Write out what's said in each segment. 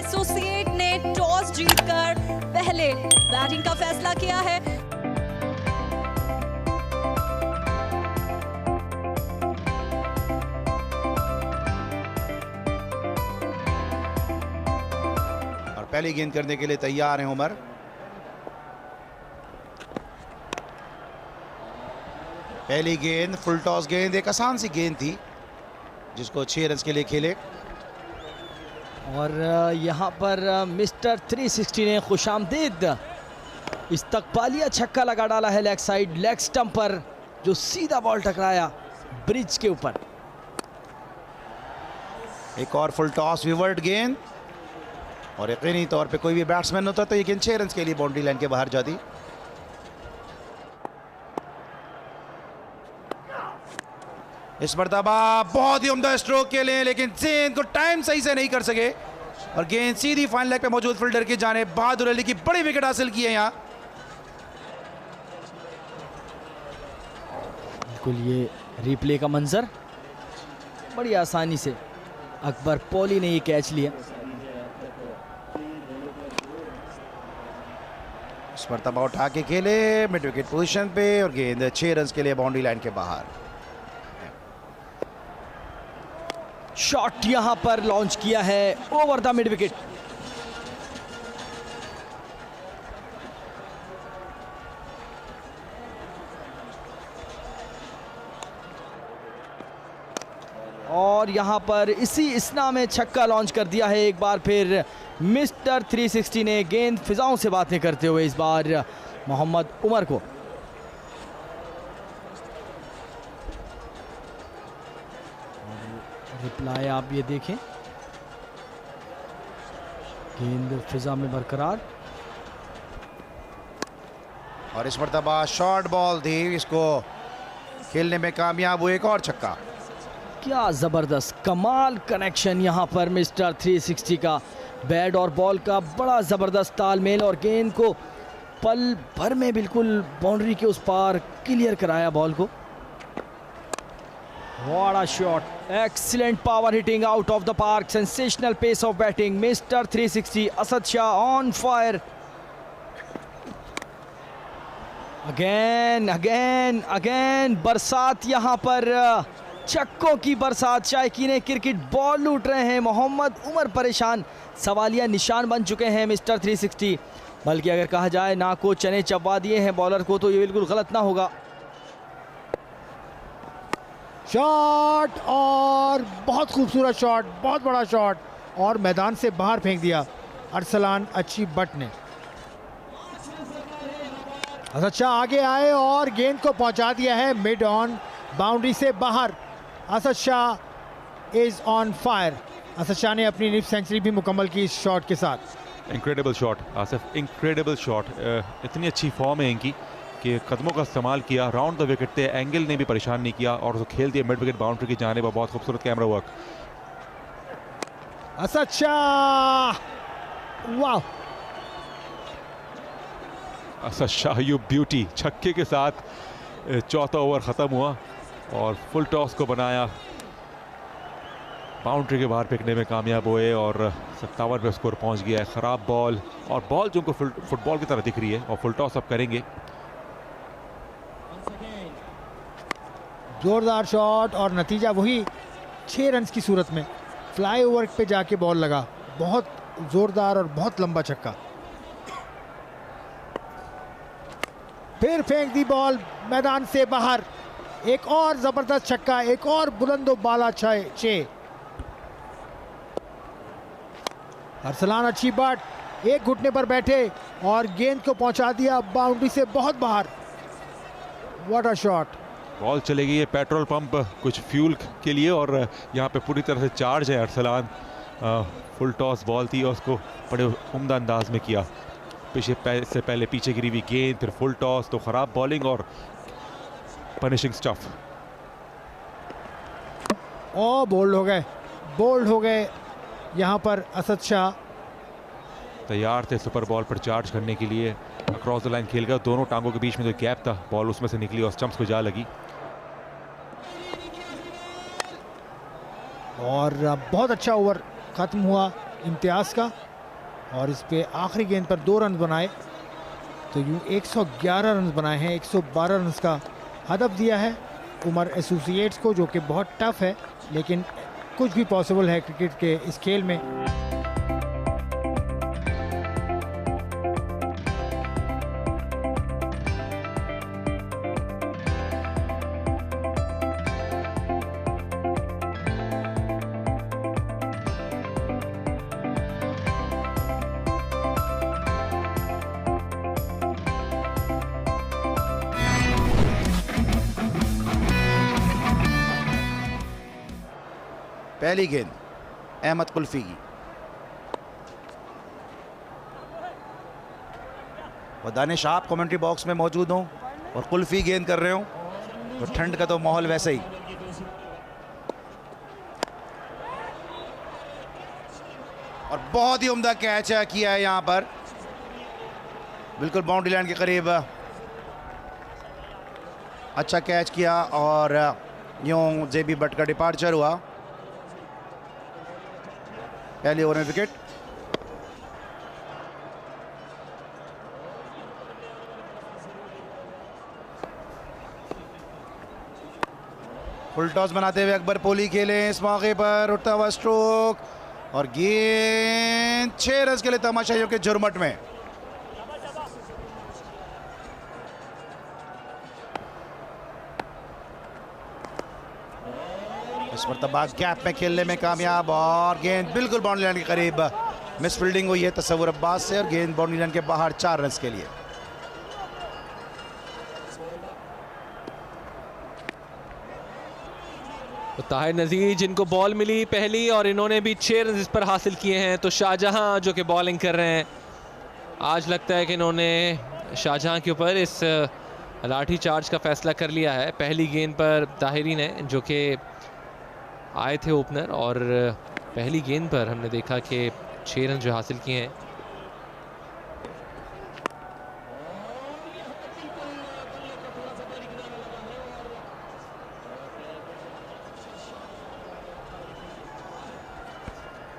Associate ने toss जीतकर पहले बैटिंग का फैसला किया है। और पहली गेंद करने के लिए तैयार हैं उमर। पहली गेंद फुल टॉस गेंद, एक आसान सी गेंद थी जिसको 6 रन के लिए खेले। और यहाँ पर मिस्टर 360 ने खुशामदीद इस्तकबालिया छक्का लगा डाला है लेग साइड, लेग स्टंप पर, जो सीधा बॉल टकराया ब्रिज के ऊपर। एक और फुल टॉस विवर्ट गेंद, और यकीनी तौर पे कोई भी बैट्समैन होता तो ये गेंद 6 रन के लिए बाउंड्री लाइन के बाहर जाती। इस मरतबा बहुत ही उम्दा स्ट्रोक के लिए, लेकिन गेंद को टाइम सही से नहीं कर सके और गेंद सीधी फाइनल लेग पे मौजूद फील्डर की जानिब बहादुर अली की बड़ी विकेट हासिल की है। यहाँ बिल्कुल ये रिप्ले का मंजर, बड़ी आसानी से अकबर पॉली ने ये कैच लिया। इस मरतबा उठा के खेले मिड विकेट पोजीशन पे और गेंद 6 रन के लिए बाउंड्री लाइन के बाहर। शॉट यहां पर लॉन्च किया है ओवर द मिड विकेट। और यहां पर इसी इसना में छक्का लॉन्च कर दिया है एक बार फिर मिस्टर 360 ने, गेंद फिजाओं से बातें करते हुए इस बार मोहम्मद उमर को। रिप्लाई आप ये देखें, गेंद फिजा में बरकरार, और इस मरतबा शॉर्ट बॉल थी, इसको खेलने में कामयाब हुए, एक और छक्का। क्या जबरदस्त कमाल कनेक्शन यहां पर मिस्टर 360 का, बैट और बॉल का बड़ा जबरदस्त तालमेल, और गेंद को पल भर में बिल्कुल बाउंड्री के उस पार क्लियर कराया बॉल को। What a shot! Excellent power hitting out of the park. Sensational pace of batting. Mr. 360 Asad Shah on fire. Again. बरसात यहाँ पर छक्कों की बरसात, शायकीन क्रिकेट बॉल लूट रहे हैं। मोहम्मद उमर परेशान, सवालिया निशान बन चुके हैं मिस्टर 360। बल्कि अगर कहा जाए ना को चने चबा दिए हैं बॉलर को, तो ये बिल्कुल गलत ना होगा। शॉट, और बहुत खूबसूरत शॉट, बहुत बड़ा शॉट, और मैदान से बाहर फेंक दिया अरसलान अच्छी बट ने। असद शाह आगे आए और गेंद को पहुंचा दिया है मिड ऑन बाउंड्री से बाहर। Asad Shah is on fire. Asad Shah ने अपनी निफ सेंचुरी भी मुकम्मल की इस शॉट के साथ। Incredible shot Asif, incredible shot. इतनी अच्छी फॉर्म है इनकी कि कदमों का इस्तेमाल किया, राउंड द विकेट थे, एंगल ने भी परेशान नहीं किया, और खेल दिया मिड विकेट बाउंड्री की जानिब। बहुत खूबसूरत कैमरा वर्क। असद शाह, वाह! असद शाह यू ब्यूटी, छक्के के साथ चौथा ओवर ख़त्म हुआ और फुल टॉस को बनाया, बाउंड्री के बाहर फेंकने में कामयाब हुए और 57 पे स्कोर पहुंच गया है। ख़राब बॉल, और बॉल जो उनको फुटबॉल की तरह दिख रही है, और फुल टॉस अब करेंगे। जोरदार शॉट, और नतीजा वही 6 रन की सूरत में। फ्लाईओवर पे जाके बॉल लगा, बहुत जोरदार और बहुत लंबा छक्का। फिर फेंक दी बॉल मैदान से बाहर, एक और जबरदस्त छक्का, एक और बुलंदो बाला 6। अरसलान अच्छी बट, एक घुटने पर बैठे और गेंद को पहुंचा दिया बाउंड्री से बहुत बाहर। What a shot! बॉल चलेगी है पेट्रोल पंप कुछ फ्यूल के लिए, और यहाँ पे पूरी तरह से चार्ज है अरसलान। फुल टॉस बॉल थी और उसको बड़े उम्दा अंदाज में किया। से पहले पीछे गिरी हुई गेंद, फिर फुल टॉस, तो ख़राब बॉलिंग और पनिशिंग स्टफ। ओ बोल्ड हो गए यहाँ पर असद शाह। तैयार थे सुपर बॉल पर चार्ज करने के लिए, अक्रॉस द लाइन खेल गया, दोनों टांगों के बीच में जो गैप था बॉल उसमें से निकली और स्टंप्स को जा लगी। और बहुत अच्छा ओवर खत्म हुआ इम्तियाज का। और इस पे आखिरी गेंद पर 2 रन बनाए, तो यूँ 111 रन बनाए हैं। 112 रन का हदफ दिया है उमर एसोसिएट्स को, जो कि बहुत टफ है, लेकिन कुछ भी पॉसिबल है क्रिकेट के इस खेल में। पहली गेंद अहमद कुल्फी की, और दानिश आप कमेंट्री बॉक्स में मौजूद हों और कुल्फी गेंद कर रहे हो तो ठंड का तो माहौल वैसे ही। और बहुत ही उम्दा कैच किया है यहाँ पर, बिल्कुल बाउंड्री लाइन के करीब अच्छा कैच किया, और यूं जेबी भट्ट का डिपार्चर हुआ। पहले ओवर में विकेट। फुल टॉस बनाते हुए अकबर पोली खेले इस मौके पर, उठता हुआ स्ट्रोक और गेंद 6 रन के लिए तमाशाइयों के झुरमट में। इस मरतबा गैप में खेलने में कामयाब, और गेंद बिल्कुल बाउंड्री लाइन के करीब मिस फील्डिंग हुई है तस्वुर अब्बास से, और गेंद बाउंड्री लाइन के बाहर 4 रन के लिए। तो ताहिर नज़ीर जिनको बॉल मिली पहली और इन्होंने भी 6 रन इस पर हासिल किए हैं। तो शाहजहां जो कि बॉलिंग कर रहे हैं, आज लगता है कि इन्होंने शाहजहां के ऊपर इस लाठी चार्ज का फैसला कर लिया है। पहली गेंद पर ताहिरी ने, जो कि आए थे ओपनर, और पहली गेंद पर हमने देखा कि 6 रन जो हासिल किए हैं।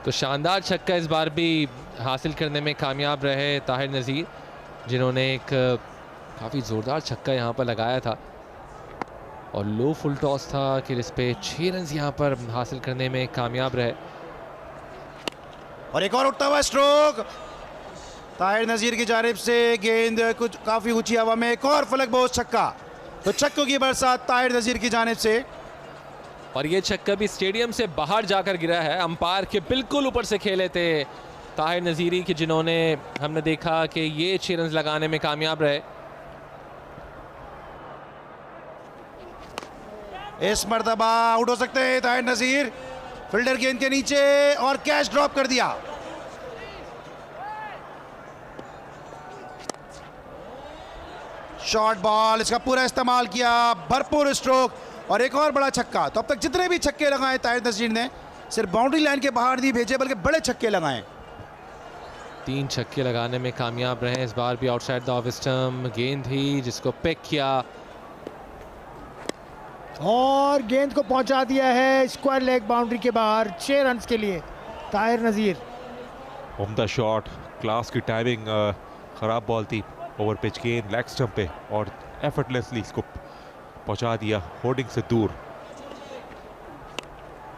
तो शानदार छक्का इस बार भी हासिल करने में कामयाब रहे ताहिर नज़ीर, जिन्होंने एक काफ़ी ज़ोरदार छक्का यहाँ पर लगाया था, और लो फुल टॉस था कि इस पे 6 रन यहाँ पर हासिल करने में कामयाब रहे। और एक और उठता हुआ स्ट्रोक ताहिर नज़ीर की जानिब से, गेंद कुछ काफ़ी ऊंची हवा में, एक और फलक बहुत छक्का। तो छक्कों की बरसात ताहिर नज़ीर की जानिब से, और ये छक्का भी स्टेडियम से बाहर जाकर गिरा है, अंपायर के बिल्कुल ऊपर से खेले थे ताहिर नज़ीरी की, जिन्होंने हमने देखा कि ये 6 रन लगाने में कामयाब रहे। इस मरतबा आउट हो सकते हैं ताहिर नज़ीर, फील्डर गेंद के नीचे और कैच ड्रॉप कर दिया। शॉर्ट बॉल, इसका पूरा इस्तेमाल किया, भरपूर स्ट्रोक और एक और बड़ा छक्का। तो अब तक जितने भी छक्के लगाए ताहिर नज़ीर ने, सिर्फ बाउंड्री लाइन के बाहर नहीं भेजे बल्कि बड़े छक्के लगाए। 3 छक्के लगाने में कामयाब रहे। इस बार भी आउटसाइड द ऑफ स्टंप गेंद ही जिसको पिक किया और गेंद को पहुंचा दिया है स्क्वायर लेग बाउंड्री के बाहर 6 रन के लिए ताहिर नज़ीर। उम्दा शॉट, क्लास की टाइमिंग, ख़राब बॉल थी, ओवर पिच गेंद लेग स्टंप पे और एफर्टलेसली इसको पहुंचा दिया होर्डिंग से दूर।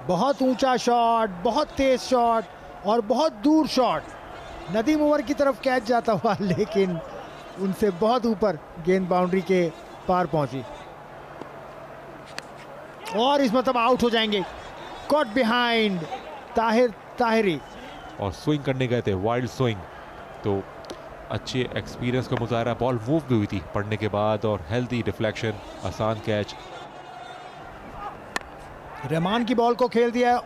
बहुत ऊंचा शॉट, बहुत तेज शॉट और बहुत दूर शॉट। नदीम उमर की तरफ कैच जाता हुआ, लेकिन उनसे बहुत ऊपर गेंद बाउंड्री के पार पहुंची और इस मतलब आउट हो जाएंगे। Caught behind Tahiri. और स्विंग करने गए थे, वाइल्ड स्विंग, तो अच्छे एक्सपीरियंस का मुजाहरा। बॉल मूव भी हुई थी पड़ने के बाद और हेल्दी डिफ्लेक्शन, आसान कैच। रहमान की बॉल को खेल दिया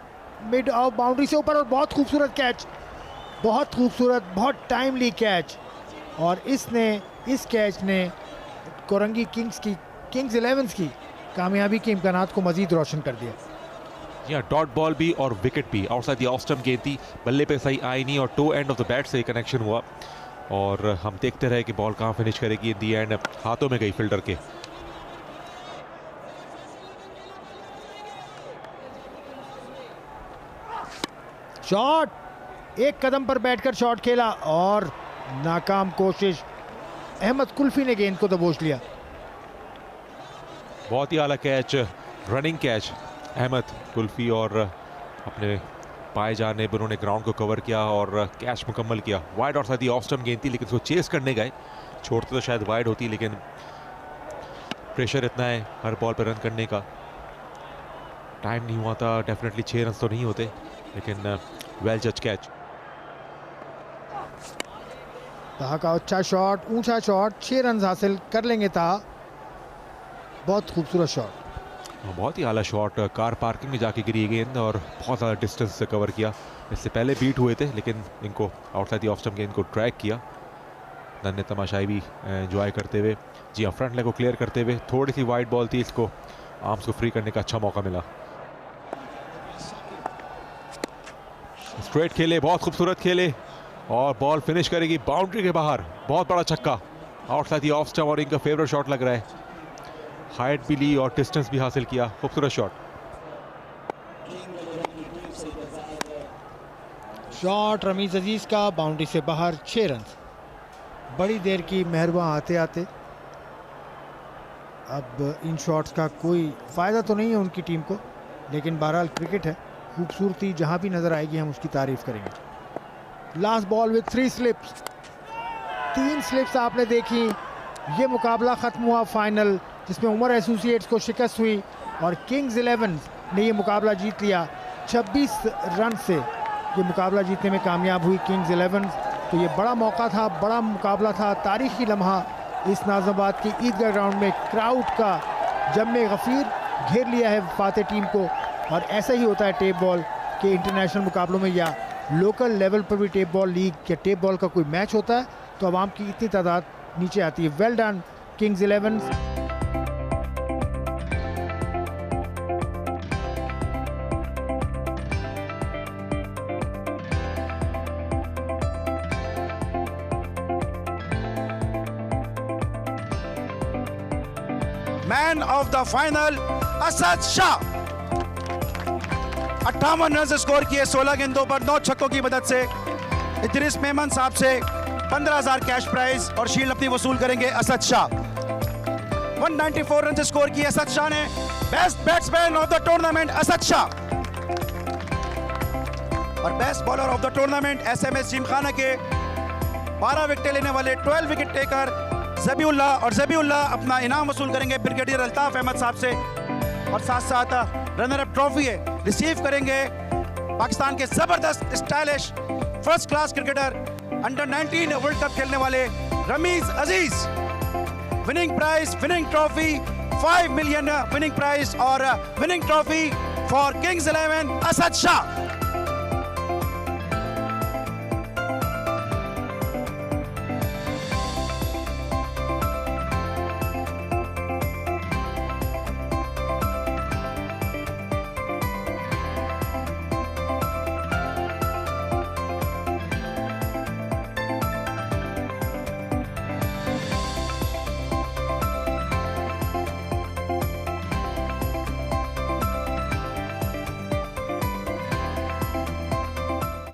मिड ऑफ बाउंड्री से ऊपर और बहुत खूबसूरत कैच, बहुत खूबसूरत, बहुत टाइमली कैच। और इस कैच ने कोरंगी किंग्स 11 की कामयाबी के इम्कानात को मजीद रोशन कर दिया। यहाँ डॉट बॉल भी और विकेट भी, आउटसाइड द ऑफ स्टंप गेंद थी, बल्ले पे सही आई नहीं और toe end of the bat से कनेक्शन हुआ और हम देखते रहे कि बॉल कहाँ फिनिश करेगी। इन दी एंड हाथों में गई फील्डर के। शॉट एक कदम पर बैठकर शॉट खेला और नाकाम कोशिश। अहमद कुल्फी ने गेंद को दबोच लिया। बहुत ही आला कैच, रनिंग कैच अहमद कुल्फी, और अपने पाए जाने पर उन्होंने ग्राउंड को कवर किया और कैच मुकम्मल किया। वाइड और साथ ही ऑफ स्टंप गेंद थी, लेकिन उसको चेस करने गए, छोड़ते तो शायद वाइड होती, लेकिन प्रेशर इतना है हर बॉल पर रन करने का, टाइम नहीं हुआ था। डेफिनेटली 6 रन तो नहीं होते, लेकिन वेल जज कैच। ताहा का अच्छा शॉट, ऊंचा शॉट, 6 रन हासिल कर लेंगे ताहा। बहुत खूबसूरत शॉट, बहुत ही आला शॉट, कार पार्किंग में जाके गिरी गेंद और बहुत ज़्यादा डिस्टेंस से कवर किया। इससे पहले बीट हुए थे, लेकिन इनको आउटसाइड दी ऑफ स्टंप गेंद को ट्रैक किया। नन्हे तमाशाई भी एंजॉय करते हुए, जी हाँ, फ्रंट लेग को क्लियर करते हुए। थोड़ी सी वाइड बॉल थी, इसको आर्म्स को फ्री करने का अच्छा मौका मिला। स्ट्रेट खेले, बहुत खूबसूरत खेले और बॉल फिनिश करेगी बाउंड्री के बाहर। बहुत बड़ा छक्का, आउटसाइड दी ऑफ स्टंप, और इनका फेवरेट शॉट लग रहा है। हाइट भी ली और डिस्टेंस भी हासिल किया, खूबसूरत शॉट। शॉट रमीज अजीज का बाउंड्री से बाहर, 6 रन। बड़ी देर की मेहरबा आते आते अब इन शॉट्स का कोई फ़ायदा तो नहीं है उनकी टीम को, लेकिन बहरहाल क्रिकेट है, खूबसूरती जहां भी नज़र आएगी हम उसकी तारीफ करेंगे। Last ball with 3 slips, 3 slips आपने देखी। ये मुकाबला ख़त्म हुआ फाइनल, जिसमें उमर एसोसिएट्स को शिकस्त हुई और किंग्स 11 ने ये मुकाबला जीत लिया। 26 रन से ये मुकाबला जीतने में कामयाब हुई किंग्स 11। तो ये बड़ा मौका था, बड़ा मुकाबला था, तारीखी लम्हा। इस नाज़िमाबाद के ईदगाह ग्राउंड में क्राउड का जम्मे गफ़ीर घेर लिया है फाते टीम को। और ऐसा ही होता है टेप बॉल के इंटरनेशनल मुकाबलों में या लोकल लेवल पर भी टेप बॉल लीग या टेप बॉल का कोई मैच होता है तो आवाम की इतनी तादाद नीचे आती है। Well done Kings 11। Man of the final Asad Shah. 58 run score किए 16 गेंदों पर 9 छक्कों की मदद से। इद्रिस मेमन साहब से 15,000 कैश प्राइज और शील्ड अपनी वसूल करेंगे असद शाह। 194 रन स्कोर किए असद शाह ने। Best batsman of the tournament Asad Shah और best bowler of the tournament SMS gymkhana के 12 विकेट लेने वाले 12 विकेट टेकर ज़बीउल्लाह। और ज़बीउल्लाह अपना इनाम वसूल करेंगे ब्रिगेडियर अल्ताफ अहमद साहब से और साथ साथ रनर अप ट्रॉफी रिसीव करेंगे पाकिस्तान के जबरदस्त stylish first class cricketer under 19 world cup खेलने वाले Rameez Aziz. Winning prize, winning trophy, 5 million winning prize और winning trophy for Kings 11 Asad Shah.